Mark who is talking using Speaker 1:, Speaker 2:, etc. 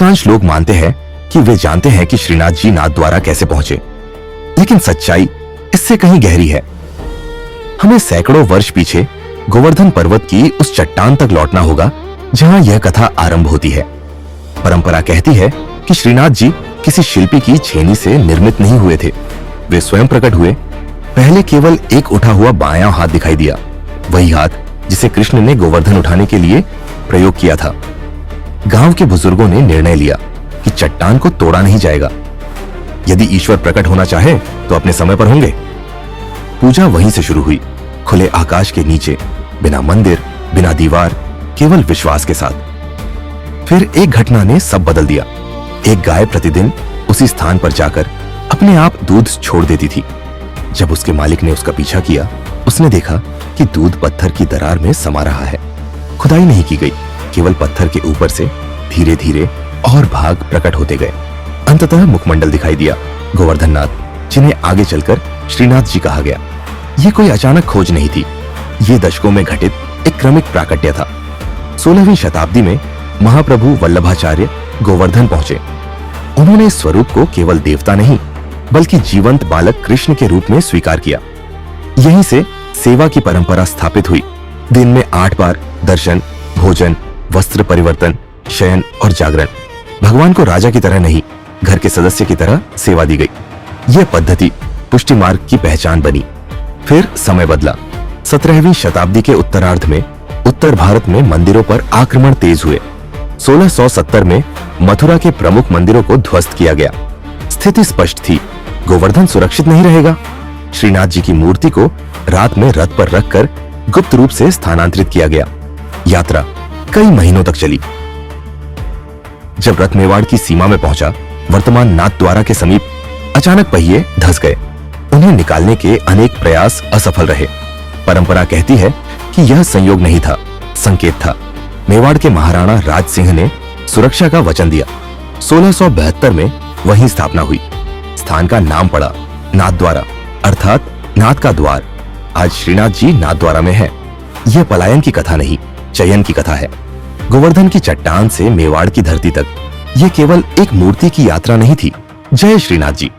Speaker 1: अधिकांश लोग मानते हैं कि वे जानते हैं कि श्रीनाथ जी नाथद्वारा कैसे पहुंचे, लेकिन सच्चाई इससे कहीं गहरी है। हमें सैकड़ों वर्ष पीछे गोवर्धन पर्वत की उस चट्टान तक लौटना होगा जहां यह कथा आरंभ होती है। परंपरा कहती है कि श्रीनाथ जी किसी शिल्पी की छेनी से निर्मित नहीं हुए थे, वे स्वयं प्रकट हुए। पहले केवल एक उठा हुआ बायां हाथ दिखाई दिया, वही हाथ जिसे कृष्ण ने गोवर्धन उठाने के लिए प्रयोग किया था। गांव के बुजुर्गों ने निर्णय लिया कि चट्टान को तोड़ा नहीं जाएगा। यदि ईश्वर प्रकट होना चाहे तो अपने समय पर होंगे। पूजा वहीं से शुरू हुई, खुले आकाश के नीचे, बिना मंदिर, बिना दीवार, केवल विश्वास के साथ। फिर एक घटना ने सब बदल दिया। एक गाय प्रतिदिन उसी स्थान पर जाकर अपने आप दूध छोड़ देती थी। जब उसके मालिक ने उसका पीछा किया, उसने देखा कि दूध पत्थर की दरार में समा रहा है। खुदाई नहीं की गई, केवल पत्थर के ऊपर से धीरे धीरे और भाग प्रकट होते गए। अंततः मुखमंडल दिखाई दिया, गोवर्धननाथ, जिन्हें आगे चलकर श्रीनाथ जी कहा गया। ये कोई अचानक खोज नहीं थी, ये दशकों में घटित एक क्रमिक प्राकट्य था। 16वीं शताब्दी में महाप्रभु वल्लभाचार्य गोवर्धन पहुंचे। उन्होंने इस स्वरूप को केवल देवता नहीं बल्कि जीवंत बालक कृष्ण के रूप में स्वीकार किया। यहीं से सेवा की परंपरा स्थापित हुई। दिन में 8 बार दर्शन, भोजन, वस्त्र परिवर्तन, शयन और जागरण। भगवान को राजा की तरह नहीं, घर के सदस्य की तरह सेवा दी गई। यह पद्धति पुष्टि मार्ग की पहचान बनी। फिर समय बदला। 17वीं शताब्दी के उत्तरार्ध में उत्तर भारत में मंदिरों पर आक्रमण तेज हुए। 1670 में मथुरा के प्रमुख मंदिरों को ध्वस्त किया गया। स्थिति स्पष्ट थी, गोवर्धन सुरक्षित नहीं रहेगा। श्रीनाथ जी की मूर्ति को रात में रथ पर रखकर गुप्त रूप से स्थानांतरित किया गया। यात्रा कई महीनों तक चली। जब रथ मेवाड़ की सीमा में पहुंचा, वर्तमान नाथद्वारा के समीप, अचानक पहिए धंस गए। उन्हें निकालने के अनेक प्रयास असफल रहे। परंपरा कहती है कि यह संयोग नहीं था, संकेत था। मेवाड़ के महाराणा राज सिंह ने सुरक्षा का वचन दिया। 1672 में वहीं स्थापना हुई। स्थान का नाम पड़ा नाथद्वारा, अर्थात नाथ का द्वार। आज श्रीनाथ जी नाथद्वारा में है। यह पलायन की कथा नहीं, चयन की कथा है। गोवर्धन की चट्टान से मेवाड़ की धरती तक यह केवल एक मूर्ति की यात्रा नहीं थी। जय श्रीनाथ जी।